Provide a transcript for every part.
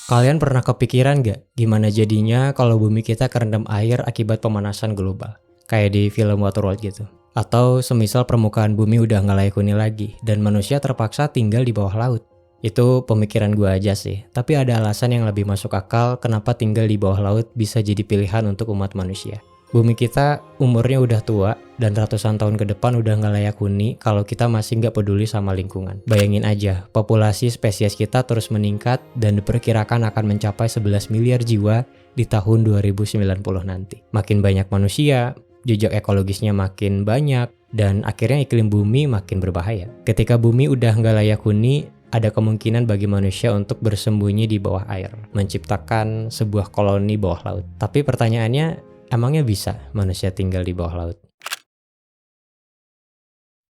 Kalian pernah kepikiran gak gimana jadinya kalau bumi kita kerendam air akibat pemanasan global? Kayak di film Waterworld gitu. Atau semisal permukaan bumi udah nggak layak huni lagi dan manusia terpaksa tinggal di bawah laut. Itu pemikiran gue aja sih, tapi ada alasan yang lebih masuk akal kenapa tinggal di bawah laut bisa jadi pilihan untuk umat manusia. Bumi kita umurnya udah tua dan ratusan tahun ke depan udah nggak layak huni kalau kita masih nggak peduli sama lingkungan. Bayangin aja, populasi spesies kita terus meningkat dan diperkirakan akan mencapai 11 miliar jiwa di tahun 2090 nanti. Makin banyak manusia, jejak ekologisnya makin banyak, dan akhirnya iklim bumi makin berbahaya. Ketika bumi udah nggak layak huni, ada kemungkinan bagi manusia untuk bersembunyi di bawah air, menciptakan sebuah koloni bawah laut. Tapi pertanyaannya, emangnya bisa manusia tinggal di bawah laut?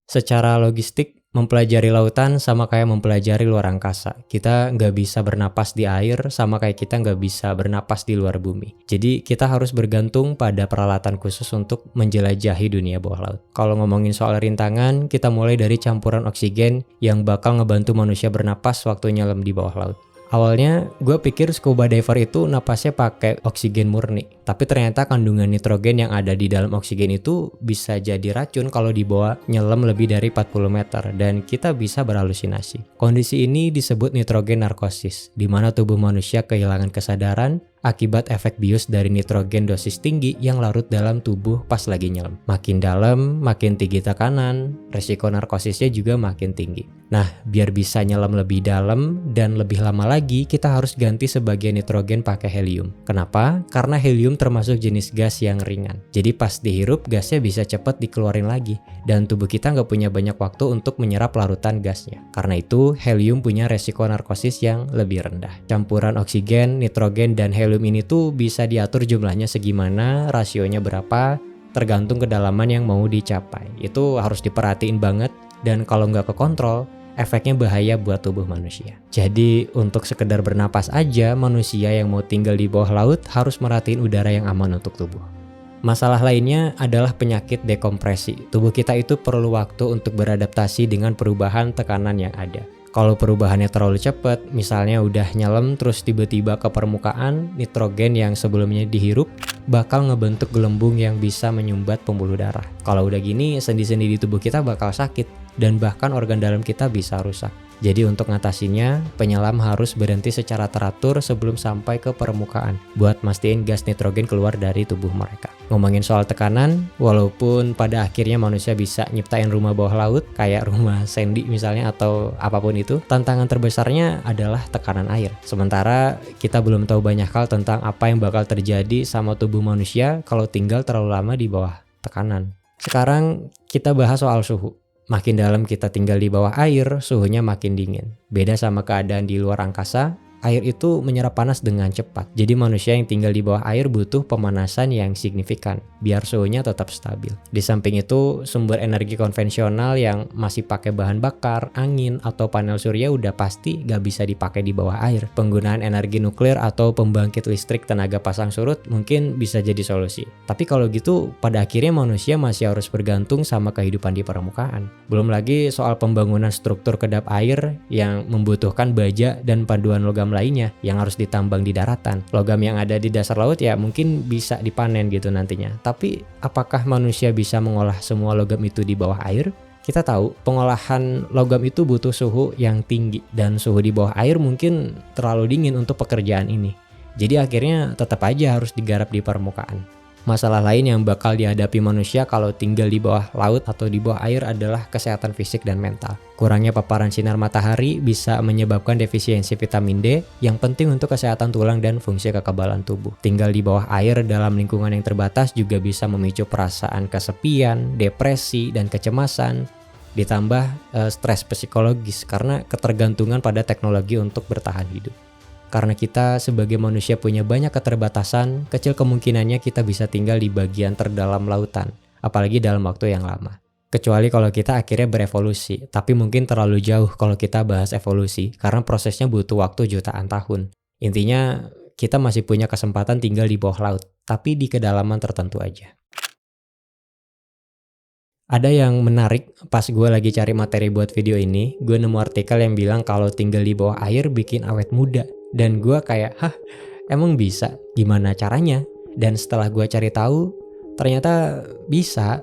Secara logistik, mempelajari lautan sama kayak mempelajari luar angkasa. Kita nggak bisa bernapas di air sama kayak kita nggak bisa bernapas di luar bumi. Jadi kita harus bergantung pada peralatan khusus untuk menjelajahi dunia bawah laut. Kalau ngomongin soal rintangan, kita mulai dari campuran oksigen yang bakal ngebantu manusia bernapas waktu nyelam di bawah laut. Awalnya gue pikir scuba diver itu napasnya pakai oksigen murni, tapi ternyata kandungan nitrogen yang ada di dalam oksigen itu bisa jadi racun kalau dibawa nyelam lebih dari 40 meter dan kita bisa berhalusinasi. Kondisi ini disebut nitrogen narkosis, di mana tubuh manusia kehilangan kesadaran akibat efek bius dari nitrogen dosis tinggi yang larut dalam tubuh pas lagi nyelam. Makin dalam, makin tinggi tekanan, resiko narkosisnya juga makin tinggi. Nah, biar bisa nyelam lebih dalam dan lebih lama lagi, kita harus ganti sebagian nitrogen pakai helium. Kenapa? Karena helium termasuk jenis gas yang ringan. Jadi pas dihirup, gasnya bisa cepat dikeluarin lagi. Dan tubuh kita nggak punya banyak waktu untuk menyerap larutan gasnya. Karena itu, helium punya resiko narkosis yang lebih rendah. Campuran oksigen, nitrogen, dan helium ini tuh bisa diatur jumlahnya segimana, rasionya berapa, tergantung kedalaman yang mau dicapai. Itu harus diperhatiin banget, dan kalau nggak kekontrol, efeknya bahaya buat tubuh manusia. Jadi untuk sekedar bernapas aja, manusia yang mau tinggal di bawah laut harus merhatiin udara yang aman untuk tubuh. Masalah lainnya adalah penyakit dekompresi. Tubuh kita itu perlu waktu untuk beradaptasi dengan perubahan tekanan yang ada. Kalau perubahannya terlalu cepat, misalnya udah nyelam terus tiba-tiba ke permukaan, nitrogen yang sebelumnya dihirup bakal ngebentuk gelembung yang bisa menyumbat pembuluh darah. Kalau udah gini, sendi-sendi di tubuh kita bakal sakit dan bahkan organ dalam kita bisa rusak. Jadi untuk ngatasinya, penyelam harus berhenti secara teratur sebelum sampai ke permukaan buat mastiin gas nitrogen keluar dari tubuh mereka. Ngomongin soal tekanan, walaupun pada akhirnya manusia bisa nyiptain rumah bawah laut kayak rumah Sandy misalnya atau apapun itu, tantangan terbesarnya adalah tekanan air. Sementara kita belum tahu banyak hal tentang apa yang bakal terjadi sama tubuh manusia kalau tinggal terlalu lama di bawah tekanan. Sekarang kita bahas soal suhu. Makin dalam kita tinggal di bawah air, suhunya makin dingin. Beda sama keadaan di luar angkasa, air itu menyerap panas dengan cepat. Jadi manusia yang tinggal di bawah air butuh pemanasan yang signifikan, biar suhunya tetap stabil. Di samping itu, sumber energi konvensional yang masih pakai bahan bakar, angin, atau panel surya udah pasti gak bisa dipakai di bawah air. Penggunaan energi nuklir atau pembangkit listrik tenaga pasang surut mungkin bisa jadi solusi. Tapi kalau gitu, pada akhirnya manusia masih harus bergantung sama kehidupan di permukaan. Belum lagi soal pembangunan struktur kedap air yang membutuhkan baja dan paduan logam lainnya yang harus ditambang di daratan. Logam yang ada di dasar laut ya mungkin bisa dipanen gitu nantinya. Tapi apakah manusia bisa mengolah semua logam itu di bawah air? Kita tahu pengolahan logam itu butuh suhu yang tinggi dan suhu di bawah air mungkin terlalu dingin untuk pekerjaan ini. Jadi akhirnya tetap aja harus digarap di permukaan. Masalah lain yang bakal dihadapi manusia kalau tinggal di bawah laut atau di bawah air adalah kesehatan fisik dan mental. Kurangnya paparan sinar matahari bisa menyebabkan defisiensi vitamin D yang penting untuk kesehatan tulang dan fungsi kekebalan tubuh. Tinggal di bawah air dalam lingkungan yang terbatas juga bisa memicu perasaan kesepian, depresi, dan kecemasan. Ditambah stres psikologis karena ketergantungan pada teknologi untuk bertahan hidup. Karena kita sebagai manusia punya banyak keterbatasan, kecil kemungkinannya kita bisa tinggal di bagian terdalam lautan, apalagi dalam waktu yang lama. Kecuali kalau kita akhirnya berevolusi, tapi mungkin terlalu jauh kalau kita bahas evolusi, karena prosesnya butuh waktu jutaan tahun. Intinya, kita masih punya kesempatan tinggal di bawah laut, tapi di kedalaman tertentu aja. Ada yang menarik, pas gue lagi cari materi buat video ini, gue nemu artikel yang bilang kalau tinggal di bawah air bikin awet muda. Dan gue kayak, hah, emang bisa? Gimana caranya? Dan setelah gue cari tahu, ternyata bisa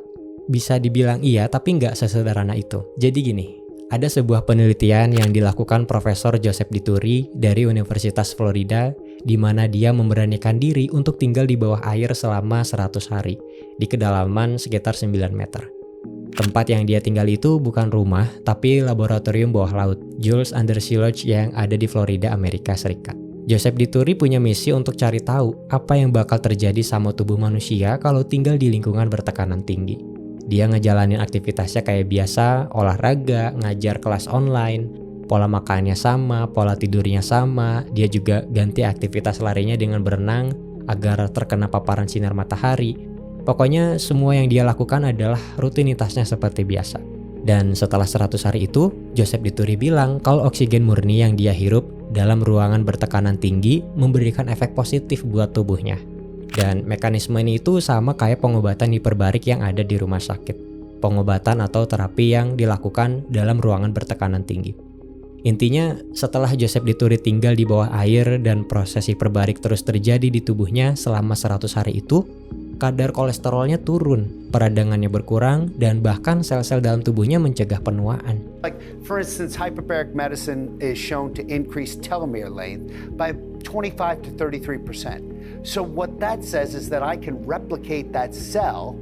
dibilang iya, tapi nggak sesederhana itu. Jadi gini, ada sebuah penelitian yang dilakukan Profesor Joseph Dituri dari Universitas Florida, di mana dia memberanikan diri untuk tinggal di bawah air selama 100 hari, di kedalaman sekitar 9 meter. Tempat yang dia tinggal itu bukan rumah, tapi laboratorium bawah laut, Jules Undersea Lodge yang ada di Florida, Amerika Serikat. Joseph Dituri punya misi untuk cari tahu apa yang bakal terjadi sama tubuh manusia kalau tinggal di lingkungan bertekanan tinggi. Dia ngejalanin aktivitasnya kayak biasa, olahraga, ngajar kelas online, pola makannya sama, pola tidurnya sama, dia juga ganti aktivitas larinya dengan berenang agar terkena paparan sinar matahari. Pokoknya semua yang dia lakukan adalah rutinitasnya seperti biasa. Dan setelah 100 hari itu, Joseph Dituri bilang kalau oksigen murni yang dia hirup dalam ruangan bertekanan tinggi memberikan efek positif buat tubuhnya. Dan mekanisme ini itu sama kayak pengobatan hiperbarik yang ada di rumah sakit. Pengobatan atau terapi yang dilakukan dalam ruangan bertekanan tinggi. Intinya, setelah Joseph Dituri tinggal di bawah air dan proses hiperbarik terus terjadi di tubuhnya selama 100 hari itu, kadar kolesterolnya turun, peradangannya berkurang, dan bahkan sel-sel dalam tubuhnya mencegah penuaan. Like, for instance, hyperbaric medicine is shown to increase telomere length by 25 to 33%. So what that says is that I can replicate that cell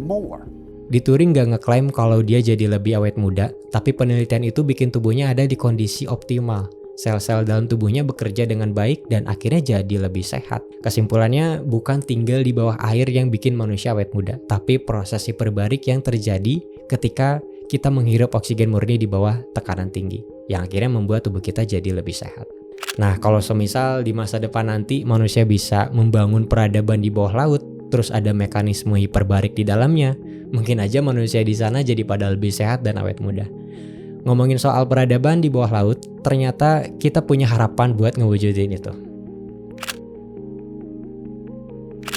more. Dituri nggak ngeklaim kalau dia jadi lebih awet muda, tapi penelitian itu bikin tubuhnya ada di kondisi optimal. Sel-sel dalam tubuhnya bekerja dengan baik dan akhirnya jadi lebih sehat. Kesimpulannya bukan tinggal di bawah air yang bikin manusia awet muda, tapi proses hiperbarik yang terjadi ketika kita menghirup oksigen murni di bawah tekanan tinggi, yang akhirnya membuat tubuh kita jadi lebih sehat. Nah, kalau semisal di masa depan nanti manusia bisa membangun peradaban di bawah laut, terus ada mekanisme hiperbarik di dalamnya, mungkin aja manusia di sana jadi pada lebih sehat dan awet muda. Ngomongin soal peradaban di bawah laut, ternyata kita punya harapan buat ngewujudin itu.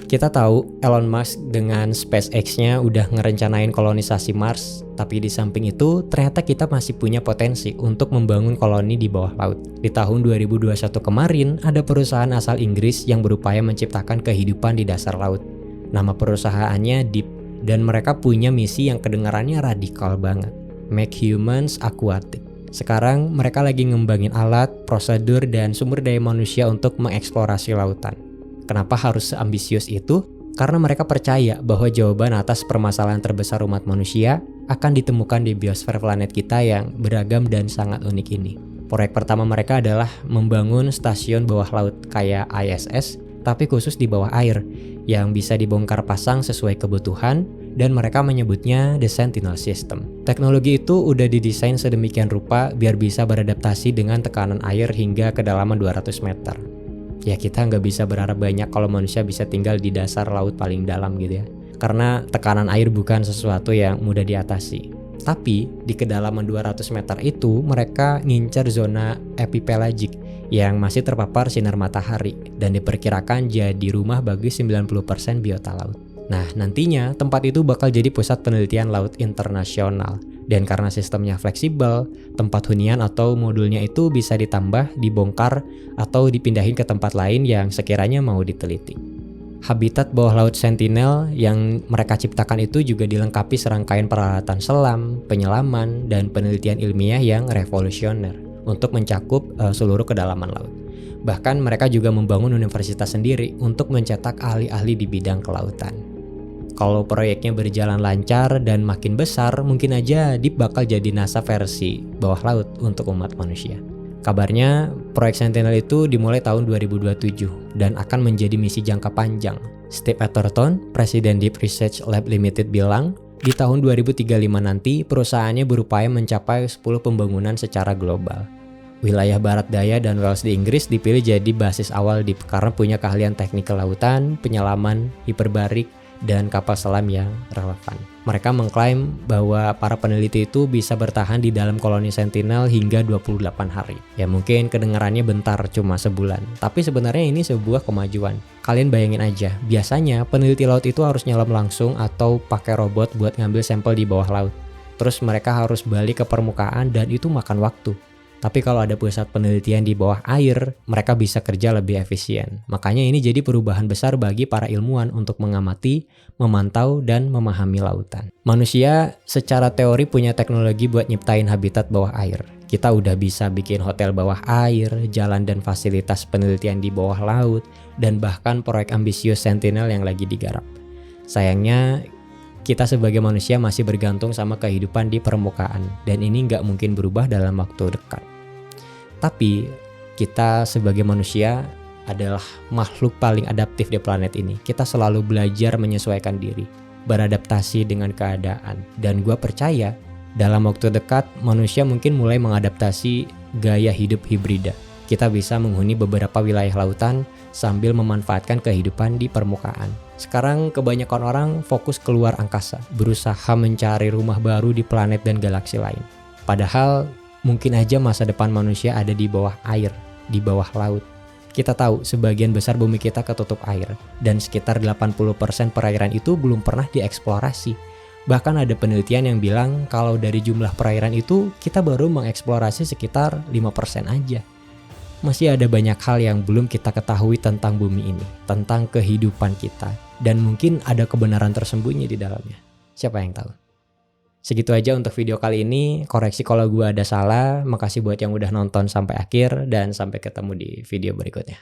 Kita tahu Elon Musk dengan SpaceX-nya udah ngerencanain kolonisasi Mars, tapi di samping itu ternyata kita masih punya potensi untuk membangun koloni di bawah laut. Di tahun 2021 kemarin, ada perusahaan asal Inggris yang berupaya menciptakan kehidupan di dasar laut. Nama perusahaannya Deep, dan mereka punya misi yang kedengarannya radikal banget. Make Humans Aquatic. Sekarang mereka lagi ngembangin alat, prosedur, dan sumber daya manusia untuk mengeksplorasi lautan. Kenapa harus seambisius itu? Karena mereka percaya bahwa jawaban atas permasalahan terbesar umat manusia akan ditemukan di biosfer planet kita yang beragam dan sangat unik ini. Proyek pertama mereka adalah membangun stasiun bawah laut kayak ISS, tapi khusus di bawah air, yang bisa dibongkar pasang sesuai kebutuhan, dan mereka menyebutnya The Sentinel System. Teknologi itu udah didesain sedemikian rupa biar bisa beradaptasi dengan tekanan air hingga kedalaman 200 meter. Ya, kita nggak bisa berharap banyak kalau manusia bisa tinggal di dasar laut paling dalam gitu ya. Karena tekanan air bukan sesuatu yang mudah diatasi. Tapi di kedalaman 200 meter itu mereka ngincar zona epipelagic yang masih terpapar sinar matahari dan diperkirakan jadi rumah bagi 90% biota laut. Nah, nantinya tempat itu bakal jadi pusat penelitian laut internasional. Dan karena sistemnya fleksibel, tempat hunian atau modulnya itu bisa ditambah, dibongkar, atau dipindahin ke tempat lain yang sekiranya mau diteliti. Habitat bawah laut Sentinel yang mereka ciptakan itu juga dilengkapi serangkaian peralatan selam, penyelaman, dan penelitian ilmiah yang revolusioner untuk mencakup seluruh kedalaman laut. Bahkan mereka juga membangun universitas sendiri untuk mencetak ahli-ahli di bidang kelautan. Kalau proyeknya berjalan lancar dan makin besar, mungkin aja Deep bakal jadi NASA versi bawah laut untuk umat manusia. Kabarnya, proyek Sentinel itu dimulai tahun 2027 dan akan menjadi misi jangka panjang. Steve Atherton, Presiden Deep Research Lab Limited bilang, di tahun 2035 nanti perusahaannya berupaya mencapai 10 pembangunan secara global. Wilayah Barat Daya dan Wales di Inggris dipilih jadi basis awal Deep karena punya keahlian teknik kelautan, penyelaman, hiperbarik, dan kapal selam yang relevan. Mereka mengklaim bahwa para peneliti itu bisa bertahan di dalam koloni Sentinel hingga 28 hari. Ya mungkin kedengarannya bentar, cuma sebulan. Tapi sebenarnya ini sebuah kemajuan. Kalian bayangin aja, biasanya peneliti laut itu harus nyelam langsung atau pakai robot buat ngambil sampel di bawah laut. Terus mereka harus balik ke permukaan dan itu makan waktu. Tapi kalau ada pusat penelitian di bawah air, mereka bisa kerja lebih efisien. Makanya ini jadi perubahan besar bagi para ilmuwan untuk mengamati, memantau, dan memahami lautan. Manusia secara teori punya teknologi buat nyiptain habitat bawah air. Kita udah bisa bikin hotel bawah air, jalan dan fasilitas penelitian di bawah laut, dan bahkan proyek ambisius Sentinel yang lagi digarap. Sayangnya, kita sebagai manusia masih bergantung sama kehidupan di permukaan, dan ini nggak mungkin berubah dalam waktu dekat. Tapi kita sebagai manusia adalah makhluk paling adaptif di planet ini. Kita selalu belajar menyesuaikan diri, beradaptasi dengan keadaan. Dan gue percaya dalam waktu dekat manusia mungkin mulai mengadaptasi gaya hidup hibrida. Kita bisa menghuni beberapa wilayah lautan sambil memanfaatkan kehidupan di permukaan. Sekarang kebanyakan orang fokus keluar angkasa, berusaha mencari rumah baru di planet dan galaksi lain. Padahal mungkin aja masa depan manusia ada di bawah air, di bawah laut. Kita tahu sebagian besar bumi kita ketutup air, dan sekitar 80% perairan itu belum pernah dieksplorasi. Bahkan ada penelitian yang bilang kalau dari jumlah perairan itu, kita baru mengeksplorasi sekitar 5% aja. Masih ada banyak hal yang belum kita ketahui tentang bumi ini, tentang kehidupan kita, dan mungkin ada kebenaran tersembunyi di dalamnya. Siapa yang tahu? Segitu aja untuk video kali ini. Koreksi kalau gue ada salah. Makasih buat yang udah nonton sampai akhir. Dan sampai ketemu di video berikutnya.